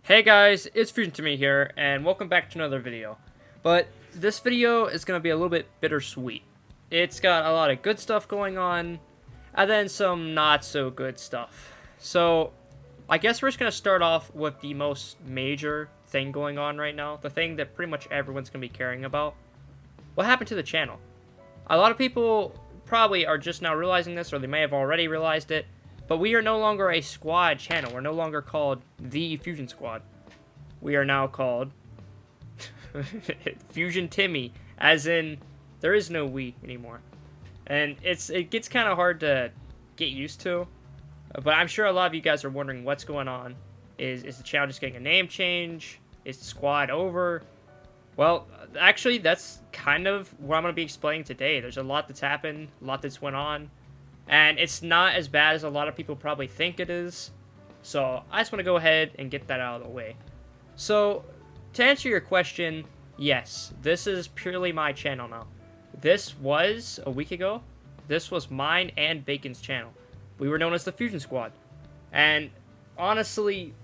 Hey guys, it's FuzionTimmy here, and welcome back to another video. But this video is going to be a little bit bittersweet. It's got a lot of good stuff going on, and then some not so good stuff. So, I guess we're just going to start off with the most major thing going on right now. The thing that pretty much everyone's going to be caring about. What happened to the channel? A lot of people probably are just now realizing this, or they may have already realized it. But we are no longer a squad channel. We're no longer called the Fuzion Squad. We are now called FuzionTimmy, as in there is no we anymore. And it gets kind of hard to get used to. But I'm sure a lot of you guys are wondering what's going on. Is the channel just getting a name change? Is the squad over? Well, actually, that's kind of what I'm going to be explaining today. There's a lot that's happened, a lot that's went on. And it's not as bad as a lot of people probably think it is. So, I just want to go ahead and get that out of the way. So, to answer your question, yes, this is purely my channel now. This was, a week ago, this was mine and Bacon's channel. We were known as the Fuzion Squad. And, honestly,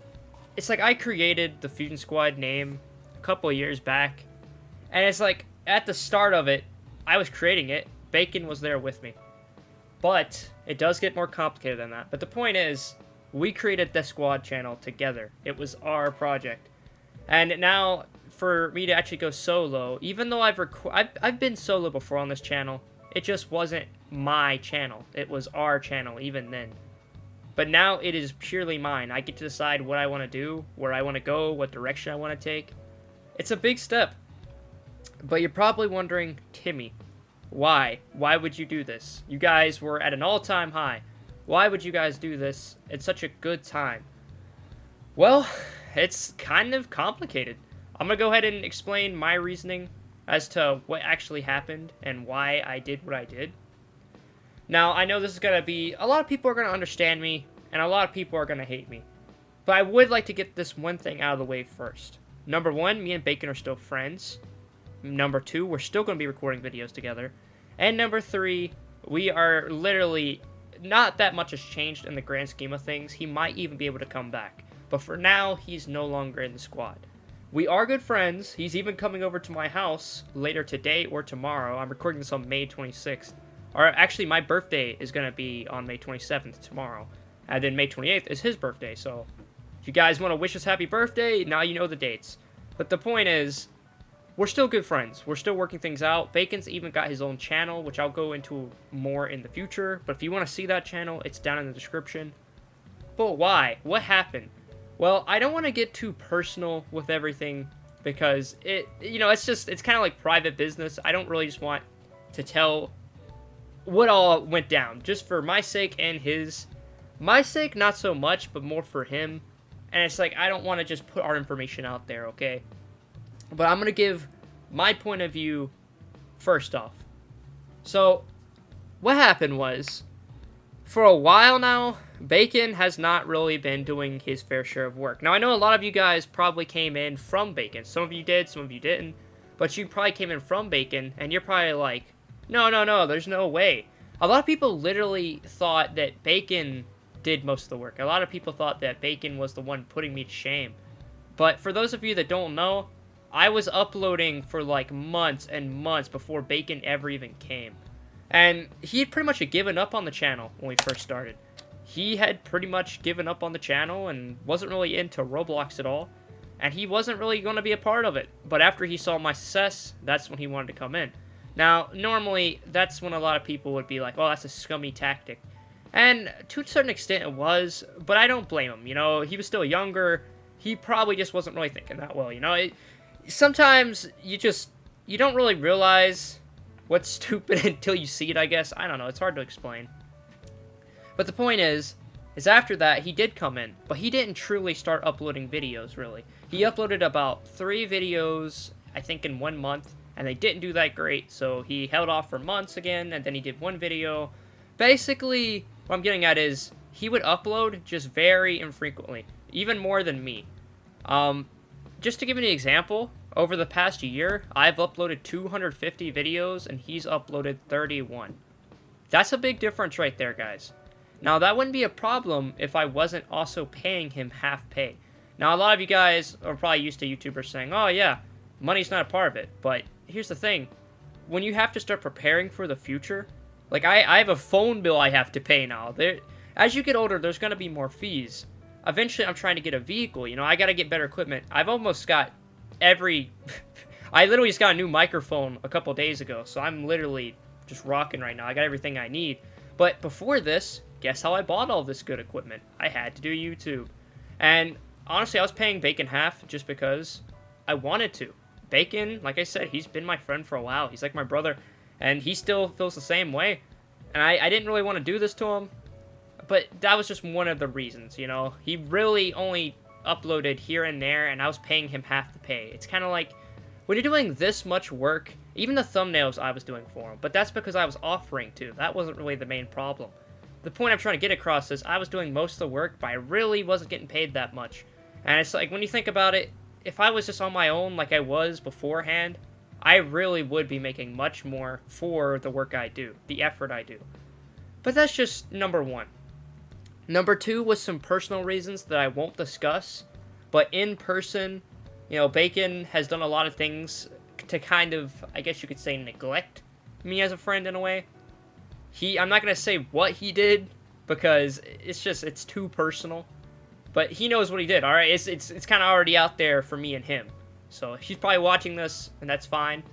it's like I created the Fuzion Squad name a couple of years back. And it's like, at the start of it, I was creating it. Bacon was there with me. But it does get more complicated than that. But the point is, we created the squad channel together. It was our project. And now, for me to actually go solo, even though I've been solo before on this channel, it just wasn't my channel. It was our channel, even then. But now it is purely mine. I get to decide what I want to do, where I want to go, what direction I want to take. It's a big step. But you're probably wondering, Timmy, why? Why would you do this? You guys were at an all-time high. Why would you guys do this at such a good time? Well, it's kind of complicated. I'm going to go ahead and explain my reasoning as to what actually happened and why I did what I did. Now, I know this is going to be... A lot of people are going to understand me, and a lot of people are going to hate me. But I would like to get this one thing out of the way first. Number one, me and Bacon are still friends. Number two, we're still going to be recording videos together. And number three, we are literally, not that much has changed in the grand scheme of things. He might even be able to come back. But for now, he's no longer in the squad. We are good friends. He's even coming over to my house later today or tomorrow. I'm recording this on May 26th. Or actually, my birthday is going to be on May 27th tomorrow. And then May 28th is his birthday. So if you guys want to wish us happy birthday, now you know the dates. But the point is, we're still good friends. We're still working things out. Bacon's even got his own channel, which I'll go into more in the future. But if you want to see that channel, it's down in the description. But why? What happened? Well, I don't want to get too personal with everything because it's kind of like private business. I don't really just want to tell what all went down. Just for my sake and his. My sake, not so much, but more for him. And it's like, I don't want to just put our information out there, okay? But I'm going to give my point of view first off. So, what happened was, for a while now, Bacon has not really been doing his fair share of work. Now, I know a lot of you guys probably came in from Bacon. Some of you did, some of you didn't. But you probably came in from Bacon, and you're probably like, no, there's no way. A lot of people literally thought that Bacon did most of the work. A lot of people thought that Bacon was the one putting me to shame. But for those of you that don't know, I was uploading for like months and months before Bacon ever even came. And he had pretty much given up on the channel when we first started. He had pretty much given up on the channel and wasn't really into Roblox at all. And he wasn't really going to be a part of it. But after he saw my success, that's when he wanted to come in. Now, normally, that's when a lot of people would be like, oh, that's a scummy tactic. And to a certain extent it was, but I don't blame him. You know, he was still younger. He probably just wasn't really thinking that well, you know. Sometimes you don't really realize what's stupid until you see it, I guess. I don't know, it's hard to explain. But the point is after that, he did come in, but he didn't truly start uploading videos, really. He uploaded about 3 videos, I think, in 1 month, and they didn't do that great, so he held off for months again, and then he did 1 video. Basically, what I'm getting at is, he would upload just very infrequently, even more than me. Just to give you an example, over the past year, I've uploaded 250 videos, and he's uploaded 31. That's a big difference right there, guys. Now, that wouldn't be a problem if I wasn't also paying him half pay. Now, a lot of you guys are probably used to YouTubers saying, oh yeah, money's not a part of it. But here's the thing. When you have to start preparing for the future, like I have a phone bill I have to pay now. As you get older, there's going to be more fees. Eventually, I'm trying to get a vehicle. You know, I got to get better equipment. I've almost got every... I literally just got a new microphone a couple days ago, so I'm literally just rocking right now. I got everything I need. But before this, guess how I bought all this good equipment? I had to do YouTube. And honestly, I was paying Bacon half just because I wanted to. Bacon, like I said, he's been my friend for a while. He's like my brother, and he still feels the same way. And I didn't really want to do this to him, but that was just one of the reasons, you know? He really only uploaded here and there, and I was paying him half the pay. It's kind of like, when you're doing this much work, even the thumbnails I was doing for him, but that's because I was offering to. That wasn't really the main problem. The point I'm trying to get across is I was doing most of the work, but I really wasn't getting paid that much. And it's like, when you think about it, if I was just on my own like I was beforehand, I really would be making much more for the work I do, the effort I do. But that's just number one. Number two was some personal reasons that I won't discuss, but in person, you know, Bacon has done a lot of things to kind of, I guess you could say, neglect me as a friend in a way. I'm not going to say what he did, because it's too personal. But he knows what he did, alright? It's kind of already out there for me and him. So he's probably watching this, and that's fine.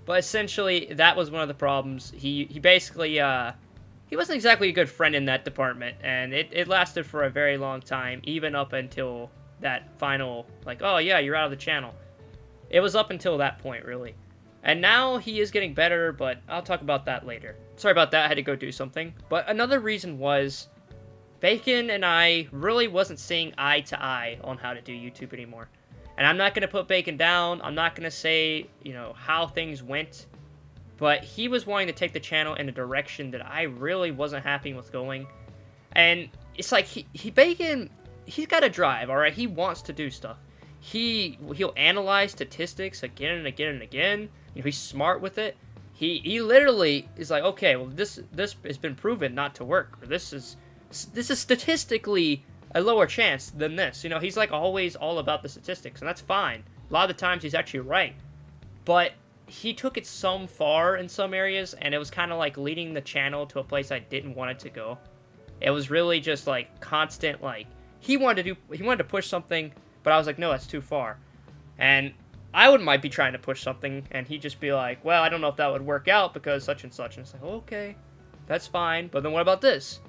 But essentially, that was one of the problems. He basically, he wasn't exactly a good friend in that department, and it lasted for a very long time, even up until that final, like, oh yeah, you're out of the channel. It was up until that point, really. And now he is getting better, but I'll talk about that later. Sorry about that, I had to go do something. But another reason was, Bacon and I really wasn't seeing eye to eye on how to do YouTube anymore. And I'm not going to put Bacon down, I'm not going to say, you know, how things went. But he was wanting to take the channel in a direction that I really wasn't happy with going. And it's like, Bacon, he's got a drive, alright? He wants to do stuff. He'll analyze statistics again and again and again. You know, he's smart with it. He literally is like, okay, well, this has been proven not to work. Or this is statistically a lower chance than this. You know, he's like always all about the statistics, and that's fine. A lot of the times he's actually right. But he took it some far in some areas, and it was kind of like leading the channel to a place I didn't want it to go. It was really just like constant, like, he wanted to push something, but I was like, no, that's too far. And I might be trying to push something, and he'd just be like, well, I don't know if that would work out because such and such. And it's like, okay, that's fine. But then what about this?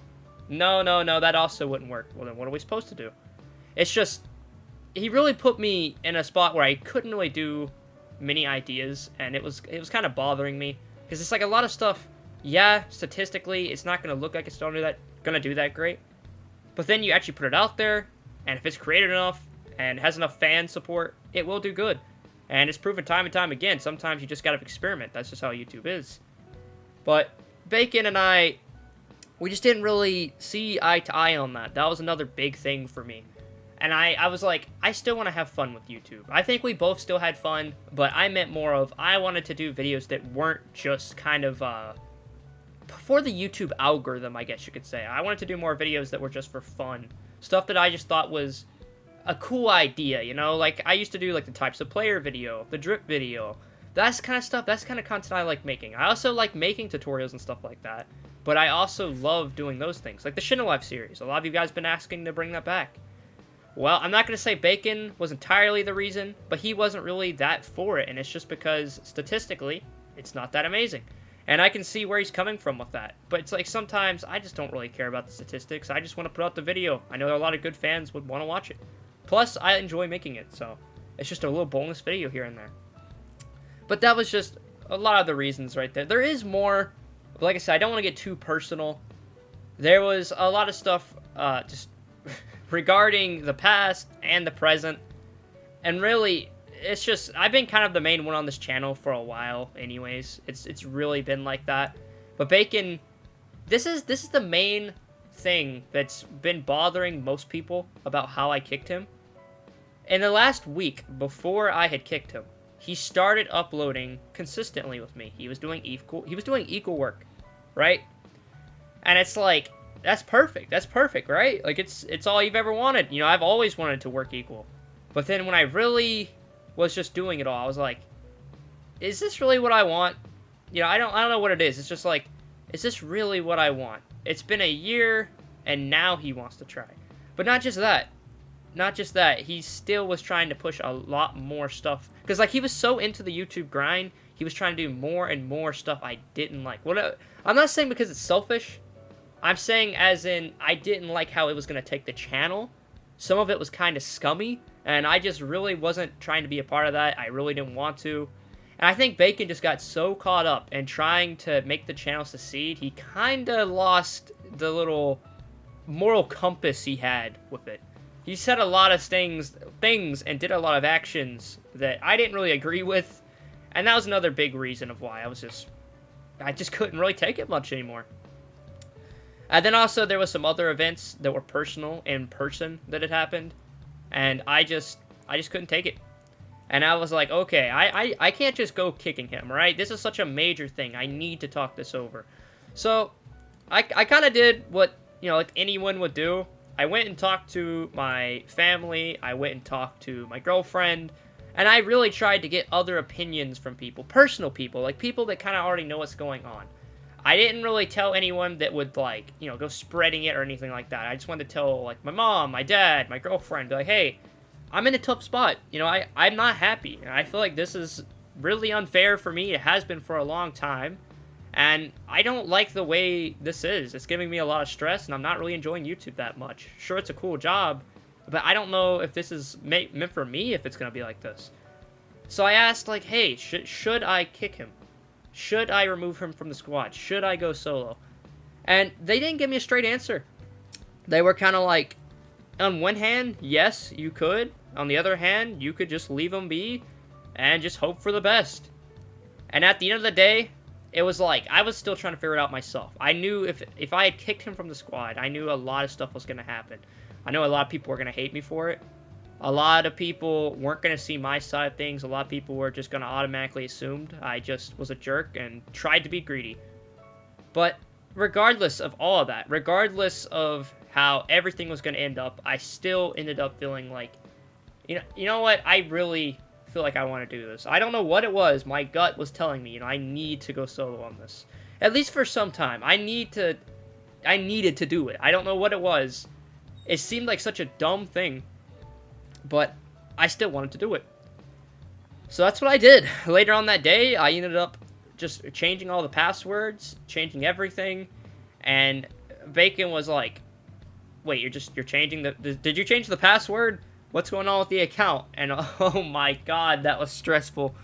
No, that also wouldn't work. Well, then what are we supposed to do? It's just, he really put me in a spot where I couldn't really do many ideas, and it was kind of bothering me. Because it's like a lot of stuff, yeah, statistically, it's not going to look like it's going to do that great. But then you actually put it out there, and if it's creative enough, and has enough fan support, it will do good. And it's proven time and time again. Sometimes you just gotta experiment. That's just how YouTube is. But Bacon and I, we just didn't really see eye to eye on that. That was another big thing for me. And I was like, I still want to have fun with YouTube. I think we both still had fun, but I meant more of, I wanted to do videos that weren't just kind of, for the YouTube algorithm, I guess you could say. I wanted to do more videos that were just for fun. Stuff that I just thought was a cool idea, you know? Like, I used to do, like, the types of player video, the drip video. That's kind of stuff, that's kind of content I like making. I also like making tutorials and stuff like that. But I also love doing those things. Like the Shin Alive series. A lot of you guys have been asking to bring that back. Well, I'm not going to say Bacon was entirely the reason, but he wasn't really that for it. And it's just because, statistically, it's not that amazing. And I can see where he's coming from with that. But it's like, sometimes I just don't really care about the statistics. I just want to put out the video. I know a lot of good fans would want to watch it. Plus, I enjoy making it, so it's just a little bonus video here and there. But that was just a lot of the reasons right there. There is more, but like I said, I don't want to get too personal. There was a lot of stuff just regarding the past and the present. And really, it's just, I've been kind of the main one on this channel for a while anyways. It's really been like that. But Bacon, this is the main thing that's been bothering most people about how I kicked him. In the last week, before I had kicked him, he started uploading consistently with me. He was doing equal work, right? And it's like, that's perfect, right? Like, it's all you've ever wanted. You know, I've always wanted to work equal. But then when I really was just doing it all, I was like, is this really what I want? You know, I don't know what it is. It's just like, is this really what I want? It's been a year, and now he wants to try. But not just that. Not just that. He still was trying to push a lot more stuff. Because, like, he was so into the YouTube grind, he was trying to do more and more stuff I didn't like. I'm not saying because it's selfish. I'm saying as in, I didn't like how it was going to take the channel. Some of it was kind of scummy, and I just really wasn't trying to be a part of that. I really didn't want to. And I think Bacon just got so caught up in trying to make the channel succeed, he kind of lost the little moral compass he had with it. He said a lot of things and did a lot of actions that I didn't really agree with. And that was another big reason of why I just couldn't really take it much anymore. And then also there was some other events that were personal in person that had happened. And I just couldn't take it. And I was like, okay, I can't just go kicking him, right? This is such a major thing. I need to talk this over. So I kind of did what, you know, like anyone would do. I went and talked to my family. I went and talked to my girlfriend. And I really tried to get other opinions from people, personal people, like people that kind of already know what's going on. I didn't really tell anyone that would, like, you know, go spreading it or anything like that. I just wanted to tell, like, my mom, my dad, my girlfriend, be like, hey, I'm in a tough spot. You know, I'm not happy. And I feel like this is really unfair for me. It has been for a long time. And I don't like the way this is. It's giving me a lot of stress, and I'm not really enjoying YouTube that much. Sure, it's a cool job, but I don't know if this is meant for me, if it's going to be like this. So I asked, like, hey, should I kick him? Should I remove him from the squad? Should I go solo? And they didn't give me a straight answer. They were kind of like, on one hand, yes, you could. On the other hand, you could just leave him be and just hope for the best. And at the end of the day, it was like, I was still trying to figure it out myself. I knew if I had kicked him from the squad, I knew a lot of stuff was going to happen. I know a lot of people were going to hate me for it. A lot of people weren't going to see my side of things. A lot of people were just going to automatically assume I just was a jerk and tried to be greedy. But regardless of all of that, regardless of how everything was going to end up, I still ended up feeling like, you know what, I really feel like I want to do this. I don't know what it was. My gut was telling me, you know, I need to go solo on this. At least for some time. I needed to do it. I don't know what it was. It seemed like such a dumb thing, but I still wanted to do it. So that's what I did. Later on that day, I ended up just changing all the passwords, changing everything, and Bacon was like, wait, you're changing did you change the password? What's going on with the account? And oh my god, that was stressful.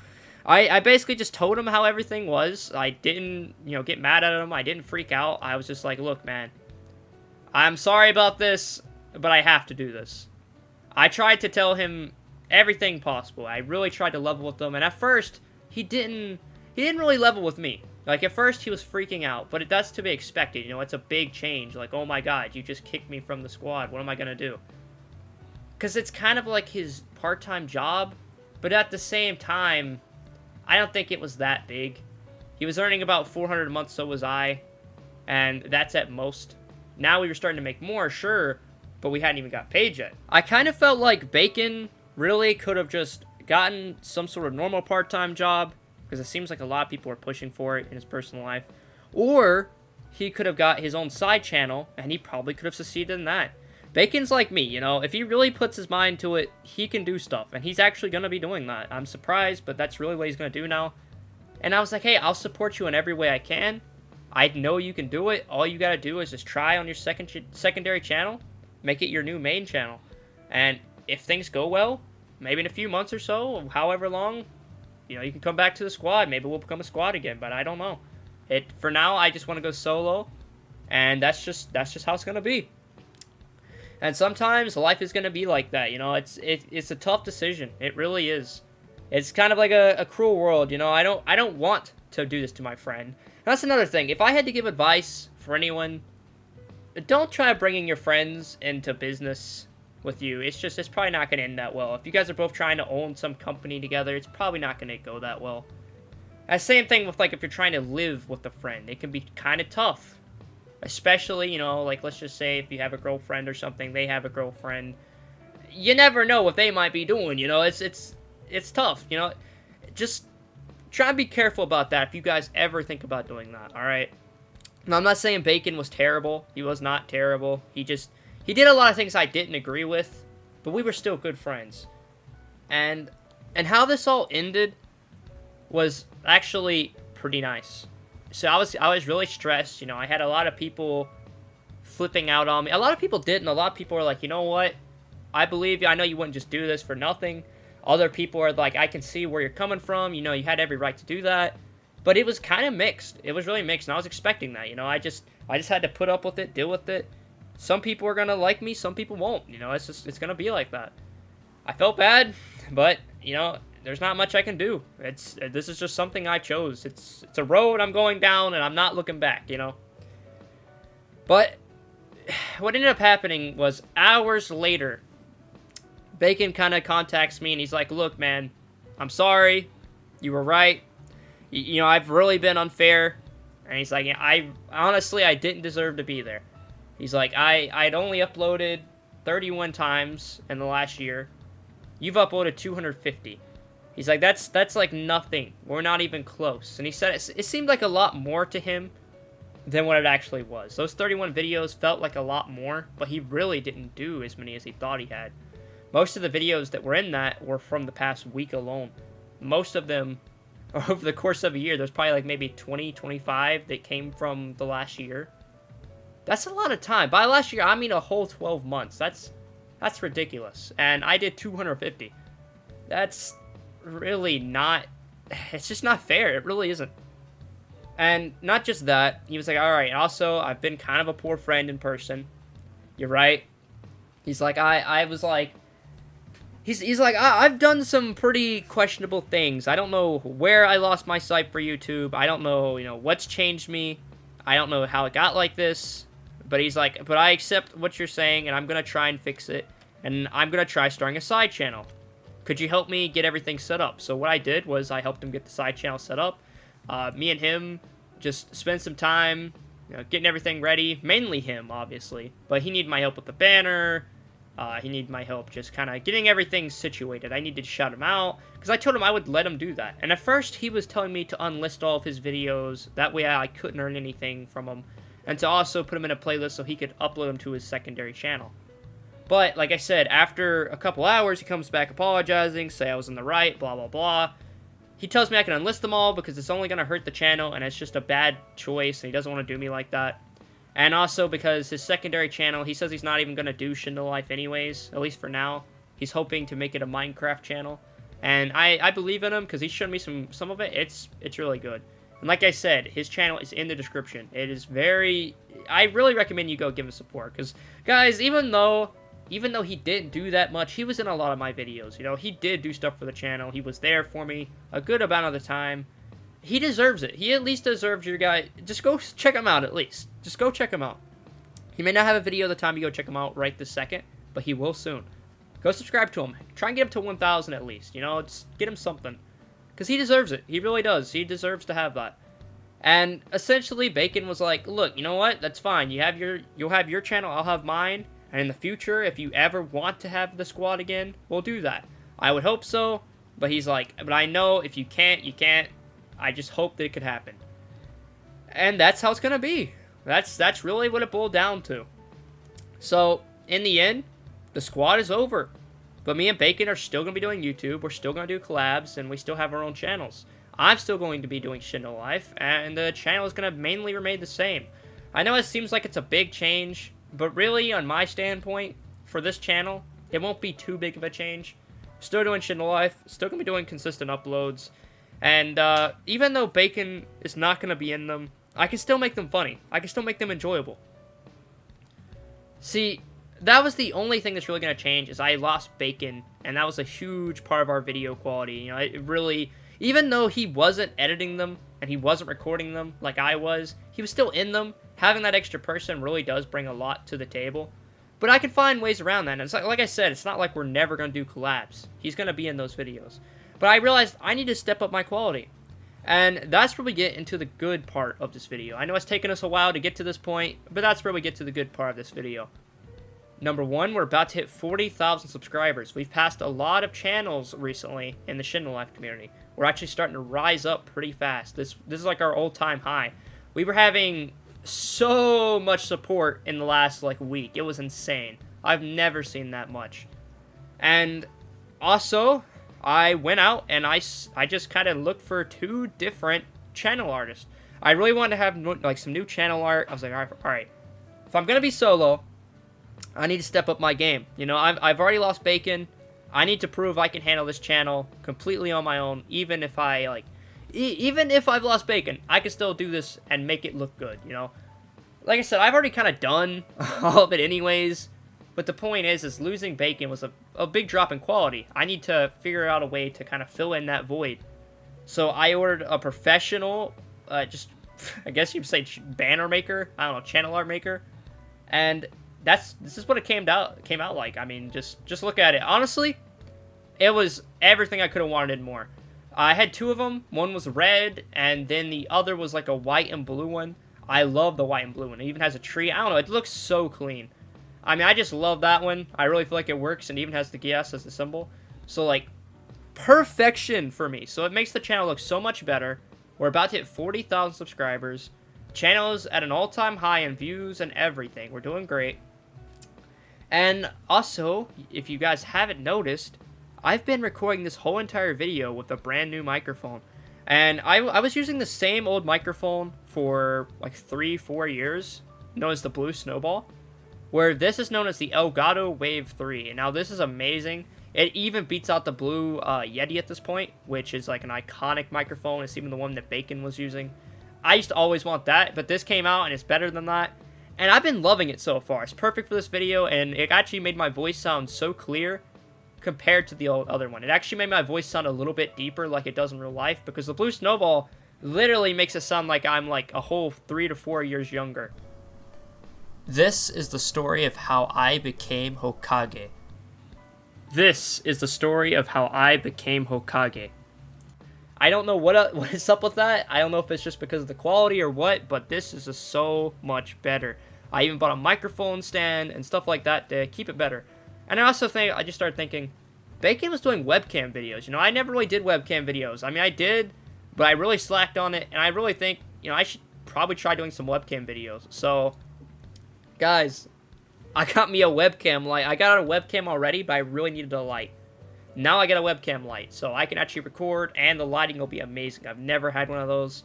I basically just told him how everything was. I didn't, you know, get mad at him. I didn't freak out. I was just like, look, man, I'm sorry about this, but I have to do this. I tried to tell him everything possible. I really tried to level with him, and at first, he didn't really level with me. Like, at first, he was freaking out, but that's to be expected. You know, it's a big change. Like, oh my god, you just kicked me from the squad. What am I gonna do? Because it's kind of like his part-time job, but at the same time, I don't think it was that big. He was earning about $400 a month, so was I, and that's at most. Now we were starting to make more, sure, but we hadn't even got paid yet. I kind of felt like Bacon really could have just gotten some sort of normal part-time job, because it seems like a lot of people are pushing for it in his personal life, or he could have got his own side channel, and he probably could have succeeded in that. Bacon's like me, you know, if he really puts his mind to it, he can do stuff, and he's actually going to be doing that. I'm surprised, but that's really what he's going to do now. And I was like, hey, I'll support you in every way I can. I know you can do it. All you got to do is just try on your secondary channel, make it your new main channel. And if things go well, maybe in a few months or so, however long, you know, you can come back to the squad. Maybe we'll become a squad again, but I don't know. For now, I just want to go solo, and that's just how it's going to be. And sometimes life is going to be like that, you know. It's a tough decision. It really is. It's kind of like a cruel world, you know. I don't want to do this to my friend. And that's another thing. If I had to give advice for anyone, don't try bringing your friends into business with you. It's probably not going to end that well. If you guys are both trying to own some company together, it's probably not going to go that well. And same thing with, like, if you're trying to live with a friend. It can be kind of tough. Especially, you know, like, let's just say if you have a girlfriend or something, they have a girlfriend. you never know what they might be doing, you know? It's tough, you know? Just try and be careful about that if you guys ever think about doing that, alright? Now, I'm not saying Bacon was terrible. He was not terrible. He did a lot of things I didn't agree with, but we were still good friends. And how this all ended was actually pretty nice. So I was really stressed, you know. I had a lot of people flipping out on me. A lot of people didn't. A lot of people were like, you know what? I believe you. I know you wouldn't just do this for nothing. Other people are like, I can see where you're coming from. You know, you had every right to do that. But it was kind of mixed. It was really mixed, and I was expecting that, you know. I just had to put up with it, deal with it. Some people are gonna like me, some people won't. You know, it's gonna be like that. I felt bad, but you know, there's not much I can do. This is just something I chose. It's a road I'm going down, and I'm not looking back. You know. But what ended up happening was hours later, Bacon kind of contacts me, and he's like, "Look, man, I'm sorry. You were right. You know, I've really been unfair." And he's like, I honestly didn't deserve to be there. He's like, I'd only uploaded 31 times in the last year. You've uploaded 250. He's like, that's like nothing. We're not even close. And he said it seemed like a lot more to him than what it actually was. Those 31 videos felt like a lot more, but he really didn't do as many as he thought he had. Most of the videos that were in that were from the past week alone. Most of them over the course of a year. There's probably like maybe 20, 25 that came from the last year. That's a lot of time. By last year, I mean a whole 12 months. That's ridiculous. And I did 250. That's really not... It's just not fair. It really isn't. And not just that. He was like, alright, also, I've been kind of a poor friend in person. You're right. He's like, I was like... He's like, I've done some pretty questionable things. I don't know where I lost my sight for YouTube. I don't know, you know, what's changed me. I don't know how it got like this. But he's like, but I accept what you're saying, and I'm going to try and fix it. And I'm going to try starting a side channel. Could you help me get everything set up? So what I did was I helped him get the side channel set up. Me and him just spent some time, you know, getting everything ready. Mainly him, obviously. But he needed my help with the banner. He needed my help just kind of getting everything situated. I needed to shout him out, because I told him I would let him do that. And at first, he was telling me to unlist all of his videos. That way, I couldn't earn anything from him. And to also put him in a playlist so he could upload them to his secondary channel. But, like I said, after a couple hours, he comes back apologizing, say I was in the right, blah, blah, blah. He tells me I can unlist them all because it's only going to hurt the channel, and it's just a bad choice, and he doesn't want to do me like that. And also because his secondary channel, he says he's not even going to do Shindle Life anyways, at least for now. He's hoping to make it a Minecraft channel. And I believe in him because he's shown me some of it. It's really good. And like I said, his channel is in the description. It is very... I really recommend you go give him support. Because, guys, even though he didn't do that much, he was in a lot of my videos. You know, he did do stuff for the channel. He was there for me a good amount of the time. He deserves it. He at least deserves your guy. Just go check him out at least. Just go check him out. He may not have a video the time you go check him out right this second, but he will soon. Go subscribe to him. Try and get him to 1,000 at least. You know, just get him something. Because he deserves it. He really does. He deserves to have that. And essentially, Bacon was like, look, you know what? That's fine. You'll have your channel. I'll have mine. And in the future, if you ever want to have the squad again, we'll do that. I would hope so. But he's like, but I know if you can't, you can't. I just hope that it could happen. And that's how it's going to be. That's really what it boiled down to. So, in the end, the squad is over. But me and Bacon are still going to be doing YouTube. We're still going to do collabs, and we still have our own channels. I'm still going to be doing Shindle Life, and the channel is going to mainly remain the same. I know it seems like it's a big change, but really, on my standpoint, for this channel, it won't be too big of a change. Still doing Shindle Life, still going to be doing consistent uploads. And even though Bacon is not going to be in them, I can still make them funny. I can still make them enjoyable. See, that was the only thing that's really going to change, is I lost Bacon, and that was a huge part of our video quality. You know, it really, even though he wasn't editing them, and he wasn't recording them like I was, he was still in them. Having that extra person really does bring a lot to the table. But I can find ways around that, and it's like I said, it's not like we're never going to do collabs. He's going to be in those videos. But I realized I need to step up my quality. And that's where we get into the good part of this video. I know it's taken us a while to get to this point, but that's where we get to the good part of this video. Number one, we're about to hit 40,000 subscribers. We've passed a lot of channels recently in the Shin Life community. We're actually starting to rise up pretty fast. This is like our all-time high. We were having so much support in the last like week. It was insane. I've never seen that much. And also, I went out and I just kind of looked for 2 different channel artists. I really wanted to have like some new channel art. I was like, all right, if I'm gonna be solo, I need to step up my game. You know, I've already lost Bacon. I need to prove I can handle this channel completely on my own. Even if even if I've lost Bacon, I can still do this and make it look good. You know, like I said, I've already kind of done all of it anyways. But the point is losing Bacon was a big drop in quality. I need to figure out a way to kind of fill in that void. So I ordered a professional, just I guess you'd say banner maker. I don't know, channel art maker, and this is what it came out like. I mean, just look at it. Honestly, it was everything I could have wanted and more. I had 2 of them. One was red, and then the other was like a white and blue one. I love the white and blue one. It even has a tree. I don't know. It looks so clean. I mean, I just love that one. I really feel like it works, and even has the GS as the symbol. So, like, perfection for me. So it makes the channel look so much better. We're about to hit 40,000 subscribers. Channel is at an all-time high in views and everything. We're doing great. And also, if you guys haven't noticed, I've been recording this whole entire video with a brand new microphone. And I was using the same old microphone for like 3-4 years, known as the Blue Snowball, where this is known as the Elgato Wave 3. And now this is amazing. It even beats out the Blue Yeti at this point, which is like an iconic microphone. It's even the one that Bacon was using. I used to always want that, but this came out and it's better than that. And I've been loving it so far. It's perfect for this video, and it actually made my voice sound so clear compared to the other one. It actually made my voice sound a little bit deeper like it does in real life, because the Blue Snowball literally makes it sound like I'm like a whole 3 to 4 years younger. This is the story of how I became Hokage. This is the story of how I became Hokage. I don't know what is up with that. I don't know if it's just because of the quality or what, but this is just so much better. I even bought a microphone stand and stuff like that to keep it better. And I just started thinking, Bacon was doing webcam videos. You know, I never really did webcam videos. I mean, I did, but I really slacked on it. And I really think, you know, I should probably try doing some webcam videos. So, guys, I got me a webcam light. I got a webcam already, but I really needed a light. Now I get a webcam light, so I can actually record, and the lighting will be amazing. I've never had one of those.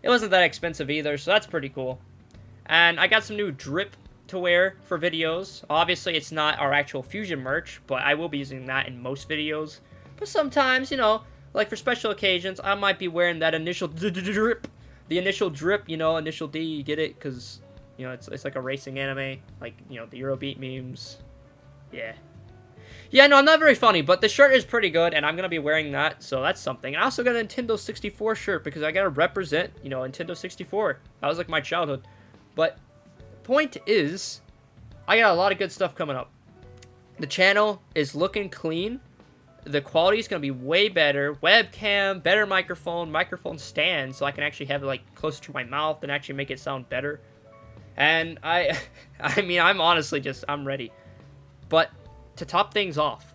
It wasn't that expensive either, so that's pretty cool. And I got some new drip to wear for videos. Obviously, it's not our actual Fuzion merch, but I will be using that in most videos. But sometimes, you know, like for special occasions, I might be wearing that initial drip. The initial drip, you know, initial D, you get it? Because, you know, it's like a racing anime. Like, you know, the Eurobeat memes. Yeah. Yeah, no, I'm not very funny, but the shirt is pretty good, and I'm going to be wearing that, so that's something. I also got a Nintendo 64 shirt, because I got to represent, you know, Nintendo 64. That was, like, my childhood. But, point is, I got a lot of good stuff coming up. The channel is looking clean. The quality is going to be way better. Webcam, better microphone stand, so I can actually have it, like, closer to my mouth and actually make it sound better. And I mean, I'm honestly I'm ready. But to top things off,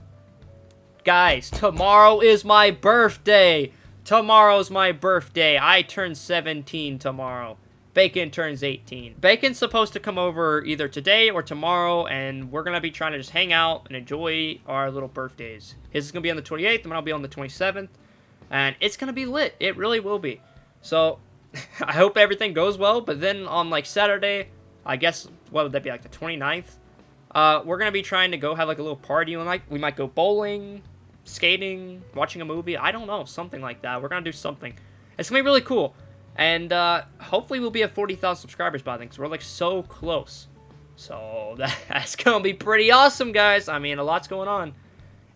guys, tomorrow is my birthday. Tomorrow's my birthday. I turn 17 tomorrow. Bacon turns 18. Bacon's supposed to come over either today or tomorrow, and we're going to be trying to just hang out and enjoy our little birthdays. His is going to be on the 28th, and I'll be on the 27th, and it's going to be lit. It really will be. So, I hope everything goes well, but then on, like, Saturday, I guess, what would that be, like, the 29th? We're going to be trying to go have, like, a little party, and, like, we might go bowling, skating, watching a movie, I don't know, something like that. We're going to do something. It's going to be really cool. And, hopefully we'll be at 40,000 subscribers by then, because we're, like, so close. So, that's going to be pretty awesome, guys. I mean, a lot's going on.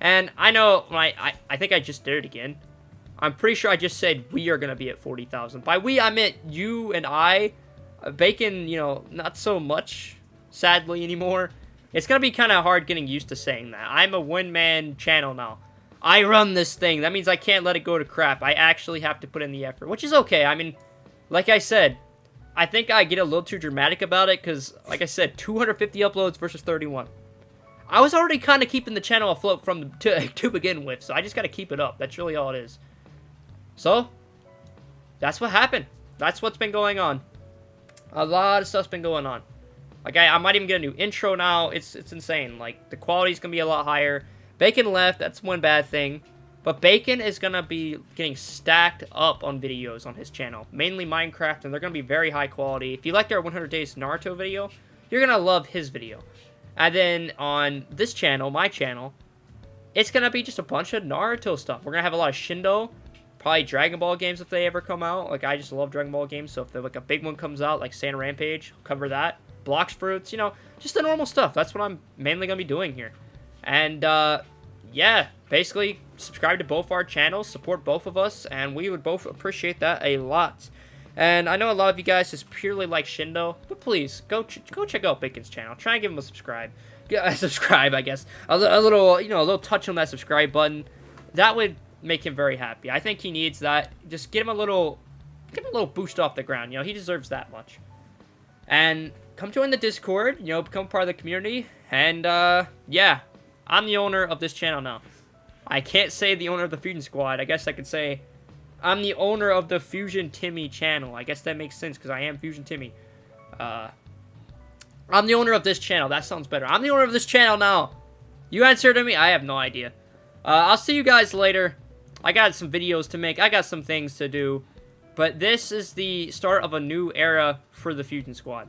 And I know, I think I just did it again. I'm pretty sure I just said we are going to be at 40,000. By we, I meant you and I. Bacon, you know, not so much, sadly, anymore. It's going to be kind of hard getting used to saying that. I'm a one-man channel now. I run this thing. That means I can't let it go to crap. I actually have to put in the effort, which is okay. I mean, like I said, I think I get a little too dramatic about it because, like I said, 250 uploads versus 31. I was already kind of keeping the channel afloat to begin with, so I just got to keep it up. That's really all it is. So, that's what happened. That's what's been going on. A lot of stuff's been going on. Like, I might even get a new intro now. It's insane. Like, the quality's going to be a lot higher. Bacon left. That's one bad thing. But Bacon is going to be getting stacked up on videos on his channel. Mainly Minecraft, and they're going to be very high quality. If you liked our 100 Days Naruto video, you're going to love his video. And then on this channel, my channel, it's going to be just a bunch of Naruto stuff. We're going to have a lot of Shindo. Probably Dragon Ball games if they ever come out. Like, I just love Dragon Ball games, so if like a big one comes out, like Saiyan Rampage, I'll cover that. Blocks Fruits, you know, just the normal stuff. That's what I'm mainly going to be doing here. And, yeah, basically, subscribe to both our channels, support both of us, and we would both appreciate that a lot. And I know a lot of you guys just purely like Shindo, but please, go check out Bacon's channel. Try and give him a subscribe. Subscribe, I guess. A little, you know, a little touch on that subscribe button. That would make him very happy. I think he needs that. Just get him a little boost off the ground. You know, he deserves that much. And come join the Discord, you know, become part of the community. And, yeah, I'm the owner of this channel now. I can't say the owner of the Fusion Squad. I guess I could say I'm the owner of the FuzionTimmy channel. I guess that makes sense because I am FuzionTimmy. I'm the owner of this channel. That sounds better. I'm the owner of this channel now. You answer to me? I have no idea. I'll see you guys later. I got some videos to make. I got some things to do. But this is the start of a new era for the Fusion Squad.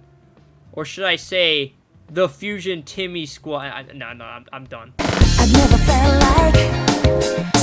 Or should I say, the FuzionTimmy Squad. No, I'm done. I've never felt like